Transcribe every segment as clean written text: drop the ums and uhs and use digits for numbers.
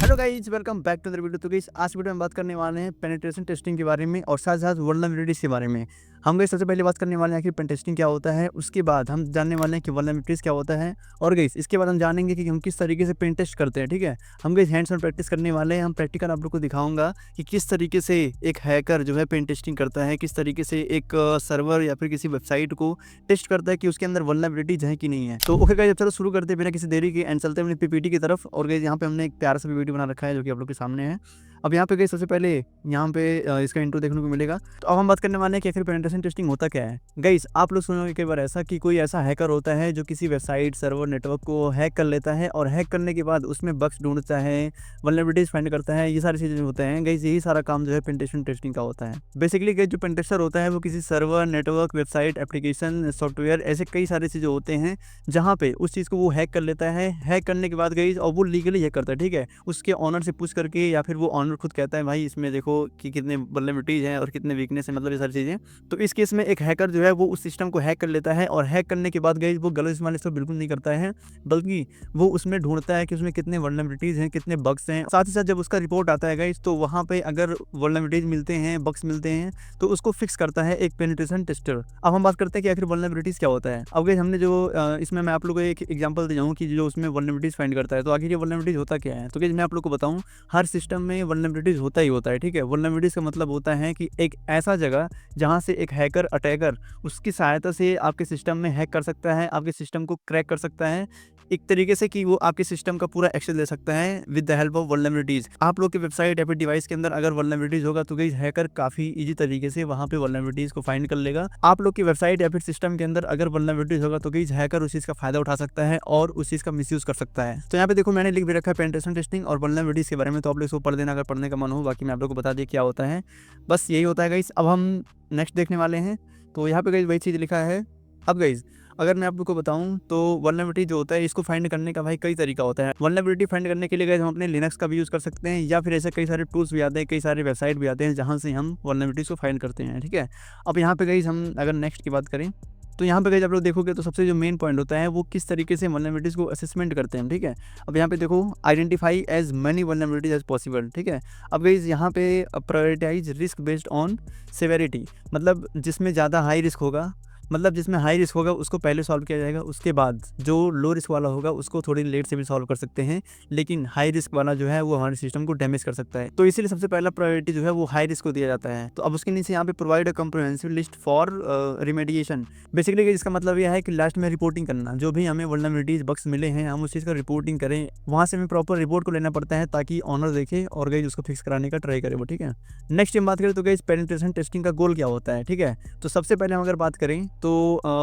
Hello guys, welcome back to the video. तो guys आज video में बात करने वाले हैं पेनिट्रेशन टेस्टिंग के बारे में और साथ साथ वल्नरेबिलिटीज के बारे में। हम गाइस सबसे पहले बात करने वाले हैं कि पेन टेस्टिंग क्या होता है, उसके बाद हम जानने वाले हैं कि वल्नरेबिलिटीज क्या होता है और गाइस इसके बाद हम जानेंगे कि हम किस तरीके से पेन टेस्ट करते हैं। ठीक है, हम गाइस हैंड्स ऑन प्रैक्टिस करने वाले हैं। हम प्रैक्टिकल आप लोग को दिखाऊंगा कि किस तरीके से एक हैकर जो है पेन टेस्टिंग करता है, किस तरीके से एक सर्वर या फिर किसी वेबसाइट को टेस्ट करता है कि उसके अंदर वल्नरेबिलिटीज है कि नहीं है। तो ओके गाइस, चलो शुरू करते हैं बिना किसी देरी के एंड चलते हैं अपनी पीपीटी की तरफ। और गाइस यहाँ पे हमने एक प्यारा सा वीडियो बना रखा है जो कि आप लोग के सामने है। अब यहाँ पे गाइस सबसे पहले यहाँ पे इसका इंट्रो देखने को मिलेगा। तो अब हम बात करने वाले हैं कि आखिर पेनिट्रेशन टेस्टिंग होता क्या है। गाइस आप लोग सुनोगे कई बार ऐसा कि कोई ऐसा हैकर होता है जो किसी वेबसाइट सर्वर नेटवर्क को हैक कर लेता है और हैक करने के बाद उसमें बग्स ढूंढता है, वल्नरेबिलिटीज फाइंड करता है, ये सारी चीज़ें होते हैं। गाइस यही सारा काम जो है पेनिट्रेशन टेस्टिंग का होता है। बेसिकली गाइस जो पेन टेस्टर होता है वो किसी server network website application software ऐसे कई सारी चीज़ें होते हैं जहाँ पे उस चीज़ को वो हैक कर लेता है। हैक करने के बाद गाइस और वो लीगली हैक करता है। ठीक है, उसके ऑनर से पूछ करके या फिर वो ऑनर खुद कहता है भाई इसमें देखो कि कितने वल्नरेबिलिटीज हैं और कितने वीकनेस है, मतलब ये सारी चीज़ें। तो इस केस में एक हैकर जो है वो उस सिस्टम को हैक कर लेता है और हैक करने के बाद गाइस वो गलत इस्तेमाल इसको बिल्कुल नहीं करता है, बल्कि वो उसमें ढूंढता है कि उसमें कितने वल्नरेबिलिटीज हैं, कितने बग्स हैं। साथ ही साथ जब उसका रिपोर्ट आता है गाइस तो वहाँ पे अगर वल्नरेबिलिटीज मिलते हैं, बग्स मिलते हैं तो उसको फिक्स करता है एक पेनिट्रेशन टेस्टर। अब हम बात करते हैं कि आखिर वल्नरेबिलिटीज क्या होता है। अब गाइस हमने जो इसमें मैं आप लोगों को एक एग्जांपल दे जाऊँ कि जो उसमें वल्नरेबिलिटीज फाइंड करता है, तो आखिर ये वल्नरेबिलिटीज होता क्या है। तो गाइस मैं आप लोग को बताऊँ, हर सिस्टम में वल्नरेबिलिटीज होता ही होता है। ठीक है, वल्नरेबिलिटीज का मतलब होता है कि एक ऐसा जगह जहाँ से एक हैकर अटैकर उसकी सहायता से आपके सिस्टम में हैक कर सकता है, आपके सिस्टम को क्रैक कर सकता है एक तरीके से कि वो आपके सिस्टम का पूरा एक्सेस ले सकता है with the help of vulnerabilities. आप लोग के वेबसाइट या फिर डिवाइस के अंदर अगर वल्नरेबिलिटीज होगा तो गाइस हैकर काफी इजी तरीके से वहाँ पे वल्नरेबिलिटीज को फाइंड कर लेगा। आप लोग की वेबसाइट या फिर सिस्टम के अंदर अगर वल्नरेबिलिटीज होगा तो गाइस हैकर उस चीज का फायदा उठा सकता है और उस चीज का मिसयूज कर सकता है। तो यहाँ पे देखो मैंने लिख भी रखा है पेनिट्रेशन टेस्टिंग और वल्नरेबिलिटीज के बारे में, तो आप लोग इसको पढ़ देना अगर पढ़ने का मन हो। बाकी मैं आप लोग को बता दिया क्या होता है, बस यही होता है गाइस। अब हम नेक्स्ट देखने वाले हैं। तो यहाँ पे गाइस वही चीज़ लिखा है। अब गाइस अगर मैं आप लोग को बताऊं तो वल्नरेबिलिटी जो होता है इसको फाइंड करने का भाई कई तरीका होता है। वल्नरेबिलिटी फाइंड करने के लिए गाइस हम अपने लिनक्स का भी यूज़ कर सकते हैं या फिर ऐसे कई सारे टूल्स भी आते हैं, कई सारे वेबसाइट भी आते हैं जहाँ से हम वल्नरेबिलिटीज को फाइंड करते हैं। ठीक है, अब यहाँ पे गाइस हम अगर नेक्स्ट की बात करें तो यहाँ पे गाइस आप लोग देखोगे तो सबसे जो मेन पॉइंट होता है वो किस तरीके से वल्नरेबिलिटीज को असेसमेंट करते हैं। ठीक है, अब यहाँ पे देखो identify as many vulnerabilities as possible. ठीक है, अब गाइस यहाँ पे prioritise risk based on severity, मतलब जिसमें ज़्यादा हाई रिस्क होगा, मतलब जिसमें हाई रिस्क होगा उसको पहले सॉल्व किया जाएगा, उसके बाद जो लो रिस्क वाला होगा उसको थोड़ी लेट से भी सॉल्व कर सकते हैं, लेकिन हाई रिस्क वाला जो है वो हमारे सिस्टम को डैमेज कर सकता है। तो इसीलिए सबसे पहला प्रायोरिटी जो है वो हाई रिस्क को दिया जाता है। तो अब उसके नीचे यहाँ पे provide a comprehensive list for remediation. Basically इसका मतलब यह है कि लास्ट में रिपोर्टिंग करना, जो भी हमें वल्नरेबिलिटीज बग्स मिले हैं हम उस चीज़ का रिपोर्टिंग करें, वहाँ से हमें प्रॉपर रिपोर्ट को लेना पड़ता है ताकि ऑनर देखे और गाइस उसको फिक्स कराने का ट्राई करे वो। ठीक है, नेक्स्ट हम बात करें तो गाइस पेनिट्रेशन टेस्टिंग का गोल क्या होता है। ठीक है, तो सबसे पहले हम अगर बात करें तो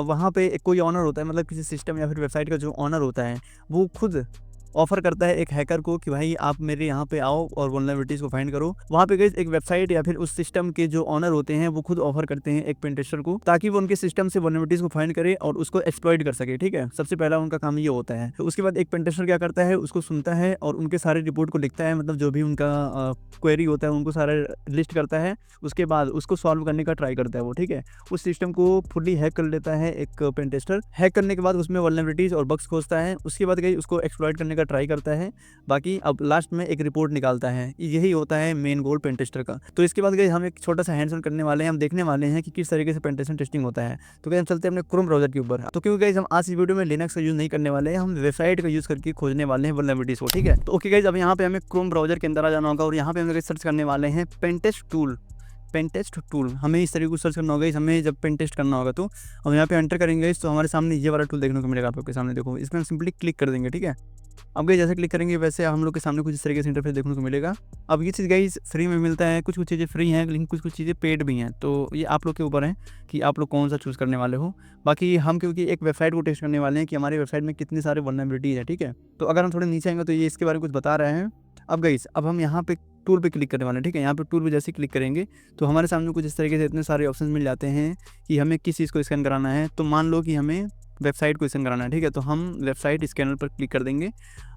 वहाँ पे एक कोई ऑनर होता है, मतलब किसी सिस्टम या फिर वेबसाइट का जो ऑनर होता है वो खुद ऑफर करता है एक हैकर को कि भाई आप मेरे यहाँ पे आओ और वल्नरेबिलिटीज को फाइंड करो। वहाँ पे गाइस एक वेबसाइट या फिर उस सिस्टम के जो ऑनर होते हैं वो खुद ऑफर करते हैं एक पेन टेस्टर को ताकि वो उनके सिस्टम से वल्नरेबिलिटीज को फाइंड करे और उसको एक्सप्लॉइट कर सके। ठीक है, सबसे पहला उनका काम ये होता है। तो उसके बाद एक पेन टेस्टर क्या करता है, उसको सुनता है और उनके सारे रिपोर्ट को लिखता है, मतलब जो भी उनका क्वेरी होता है उनको सारा लिस्ट करता है, उसके बाद उसको सॉल्व करने का ट्राई करता है वो। ठीक है, उस सिस्टम को फुली हैक कर लेता है एक पेन टेस्टर। हैक करने के बाद उसमें वल्नरेबिलिटीज और बग्स खोजता है, उसके बाद गाइस उसको एक्सप्लॉइट करने का ट्राई करता है, बाकी अब लास्ट में एक रिपोर्ट निकालता है। यही होता है मेन गोल पेन टेस्टर का। तो इसके बाद गाइस हम एक छोटा सा हैंड्स ऑन करने वाले हैं, हम देखने वाले हैं कि किस तरीके से पेनिट्रेशन टेस्टिंग होता है। तो गाइस हम चलते हैं अपने क्रोम ब्राउजर के ऊपर। तो क्योंकि गाइस हम आज इस वीडियो में लिनक्स का यूज नहीं करने वाले हैं, हम वेबसाइट का यूज करके खोजने वाले हैं वल्नरेबिलिटीज को। ठीक है, तो ओके गाइस अब यहाँ पे हमें क्रोम ब्राउजर के अंदर आ जाना होगा और यहाँ पे हम सर्च करने वाले हैं पेनटेस्ट टूल। पेनटेस्ट टूल हमें इस तरीके को सर्च करना होगा। हमें जब पेन टेस्ट करना होगा तो हम यहाँ पे एंटर करेंगे तो हमारे सामने ये वाला टूल देखने को मिलेगा। आपके सामने देखो, इसमें हम सिंपली क्लिक कर देंगे। ठीक है, अब गाइस जैसे क्लिक करेंगे वैसे हम लोग के सामने कुछ इस तरीके से इंटरफेस देखने को मिलेगा। अब ये चीज़ गाइस फ्री में मिलता है, कुछ कुछ चीज़ें फ्री हैं लेकिन कुछ कुछ चीज़ें पेड भी हैं। तो ये आप लोग के ऊपर है कि आप लोग कौन सा चूज़ करने वाले हो। बाकी हम क्योंकि एक वेबसाइट को टेस्ट करने वाले हैं कि हमारी वेबसाइट में कितनी सारे वल्नरेबिलिटीज है। ठीक है, तो अगर हम थोड़े नीचे आएंगे तो ये इसके बारे में कुछ बता रहे हैं। अब गाइस अब हम यहाँ पे टूल पे क्लिक करने वाले हैं। ठीक है, यहाँ पे टूल पे जैसे क्लिक करेंगे तो हमारे सामने कुछ इस तरीके से इतने सारे ऑप्शन मिल जाते हैं कि हमें किस चीज़ को स्कैन कराना है। तो मान लो कि हमें वेबसाइट को स्कैन कराना है। ठीक है, तो हम वेबसाइट स्कैनर पर क्लिक कर देंगे।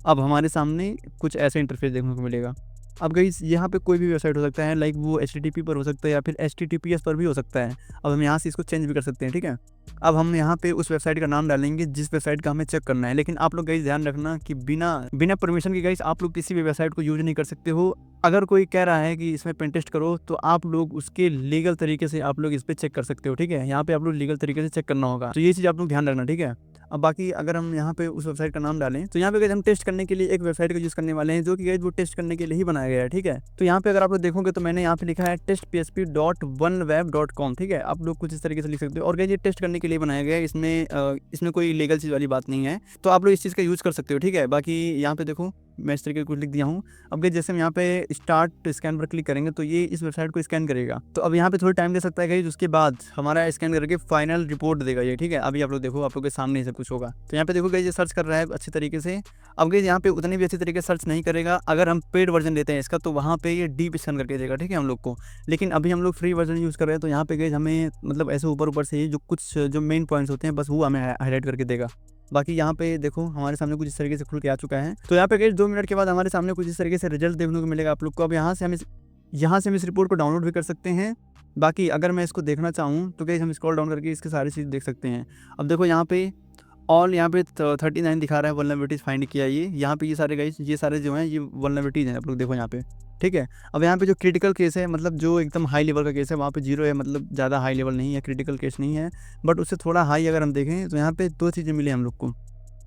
अब हमारे सामने कुछ ऐसा इंटरफेस देखने को मिलेगा। अब गाइस यहाँ पे कोई भी वेबसाइट हो सकता है, लाइक वो HTTP पर हो सकता है या फिर HTTPS पर भी हो सकता है। अब हम यहाँ से इसको चेंज भी कर सकते हैं, ठीक है। अब हम यहाँ पे उस वेबसाइट का नाम डालेंगे जिस वेबसाइट का हमें चेक करना है। लेकिन आप लोग गाइस ध्यान रखना कि बिना बिना परमिशन के गाइस आप लोग किसी भी वेबसाइट को यूज नहीं कर सकते हो। अगर कोई कह रहा है कि इसमें पेन टेस्ट करो तो आप लोग उसके लीगल तरीके से आप लोग इस पे चेक कर सकते हो, ठीक है। यहाँ पे आप लोग लीगल तरीके से चेक करना होगा, तो ये चीज़ आप लोग ध्यान रखना, ठीक है। अब बाकी अगर हम यहाँ पे उस वेबसाइट का नाम डालें तो यहाँ पे गाइस हम टेस्ट करने के लिए एक वेबसाइट का यूज़ करने वाले हैं, जो कि गाइस वो टेस्ट करने के लिए ही बनाया गया है, ठीक है। तो यहाँ पे अगर आप लोग देखोगे तो मैंने यहाँ पे लिखा है testphp.oneweb.com, ठीक है। आप लोग कुछ इस तरीके से लिख सकते हो। और गाइस ये टेस्ट करने के लिए बनाया गया है, इसमें कोई लीगल चीज़ वाली बात नहीं है, तो आप लोग इस चीज़ का यूज़ कर सकते हो, ठीक है। बाकी यहाँ पे देखो मैं इस तरीके से कुछ लिख दिया हूँ। अब गाइस जैसे हम यहाँ पे स्टार्ट स्कैन पर क्लिक करेंगे तो ये इस वेबसाइट को स्कैन करेगा। तो अब यहाँ पे थोड़ी टाइम दे सकता है गाइस, उसके बाद हमारा स्कैन करके फाइनल रिपोर्ट देगा ये, ठीक है। अभी आप लोग देखो, आप लोग के सामने ही सब कुछ होगा। तो यहाँ पे देखो गाइस ये सर्च कर रहा है अच्छी तरीके से। अब गाइस यहाँ पे उतनी भी अच्छी तरीके से सर्च नहीं करेगा। अगर हम पेड वर्जन लेते हैं इसका तो वहाँ पे ये डीप स्कैन करके देगा, ठीक है, हम लोग को। लेकिन अभी हम लोग फ्री वर्जन यूज़ कर रहे हैं तो यहाँ पे गाइस हमें मतलब ऐसे ऊपर से जो कुछ जो मेन पॉइंट्स होते हैं बस वो हमें हाईलाइट करके देगा। बाकी यहाँ पे देखो हमारे सामने कुछ इस तरीके से खुल के आ चुका है। तो यहाँ पे गाइस 2 मिनट के बाद हमारे सामने कुछ इस तरीके से रिजल्ट देखने को मिलेगा आप लोग को। अब यहाँ से हम इस रिपोर्ट को डाउनलोड भी कर सकते हैं। बाकी अगर मैं इसको देखना चाहूँ तो गाइस हम स्क्रॉल डाउन करके इसकी सारी चीज़ देख सकते हैं। अब देखो यहाँ पे ऑल यहाँ पे 39 दिखा रहा है वल्नरेबिलिटीज़ फाइंड किया ये। यहाँ पे ये सारे गाइस ये सारे जो हैं ये वल्नरेबिलिटीज़ हैं, आप लोग देखो यहाँ पे, ठीक है। अब यहाँ पे जो क्रिटिकल केस है, मतलब जो एकदम हाई लेवल का केस है, वहाँ पे 0 है, मतलब ज़्यादा हाई लेवल नहीं है, क्रिटिकल केस नहीं है। बट उससे थोड़ा हाई अगर हम देखें तो यहाँ पे 2 चीज़ें मिली हम लोग को।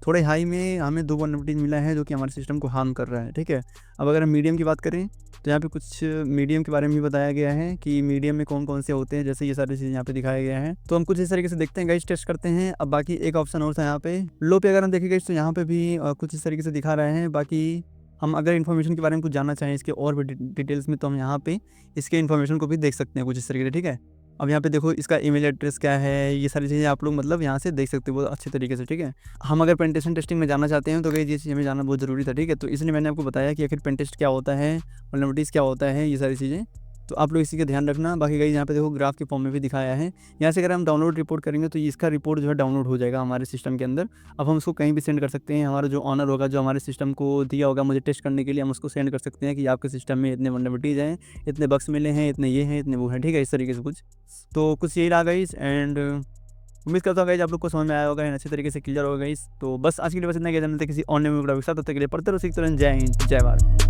थोड़े हाई में हमें 2 वल्नरेबिलिटीज़ मिला है जो कि हमारे सिस्टम को हार्म कर रहा है, ठीक है। अब अगर हम मीडियम की बात करें तो यहाँ पे कुछ मीडियम के बारे में भी बताया गया है कि मीडियम में कौन-कौन से होते हैं, जैसे ये सारी चीज़ें यहाँ पे दिखाया गया है। तो हम कुछ इस तरीके से देखते हैं गाइस, टेस्ट करते हैं। अब बाकी एक ऑप्शन और था यहाँ पे लो पे, अगर हम देखें गाइस तो यहाँ पे भी कुछ इस तरीके से दिखा रहे हैं। बाकी हम अगर इन्फॉर्मेशन के बारे में कुछ जानना चाहें इसके और भी डिटेल्स में तो हम यहाँ पे इसके इन्फॉर्मेशन को भी देख सकते हैं कुछ इस तरीके से, ठीक है। अब यहाँ पे देखो इसका ईमेल एड्रेस क्या है, ये सारी चीज़ें आप लोग मतलब यहाँ से देख सकते हो बहुत अच्छे तरीके से, ठीक है। हम अगर पेनिट्रेशन टेस्टिंग में जाना चाहते हैं तो गाइस ये चीज़ हमें जानना बहुत ज़रूरी था, ठीक है। तो इसलिए मैंने आपको बताया कि आखिर पेन टेस्ट क्या होता है, वल्नरेबिलिटीज़ क्या होता है, ये सारी चीज़ें। तो आप लोग इसी का ध्यान रखना। बाकी गाइस यहाँ पे देखो ग्राफ के फॉर्म में भी दिखाया है। यहाँ से अगर हम डाउनलोड रिपोर्ट करेंगे तो इसका रिपोर्ट जो है डाउनलोड हो जाएगा हमारे सिस्टम के अंदर। अब हम उसको कहीं भी सेंड कर सकते हैं। हमारा जो ऑनर होगा, जो हमारे सिस्टम को दिया होगा मुझे टेस्ट करने के लिए, हम उसको सेंड कर सकते हैं कि आपके सिस्टम में इतने वल्नरेबिलिटीज़ हैं, इतने बग्स मिले हैं, इतने ये हैं, इतने वो हैं, ठीक है, इस तरीके से कुछ। तो कुछ यही रहा गाइस, एंड उम्मीद करता हूँ गाइस आप लोग को समझ में आया होगा, अच्छे तरीके से क्लियर होगा गाइस। तो बस आज के लिए बस इतना ही, जानते किसी ऑनलाइन वीडियो के साथ, तब तक के लिए पढ़ते रहो, सीखते रहो। जय हिंद, जय भारत।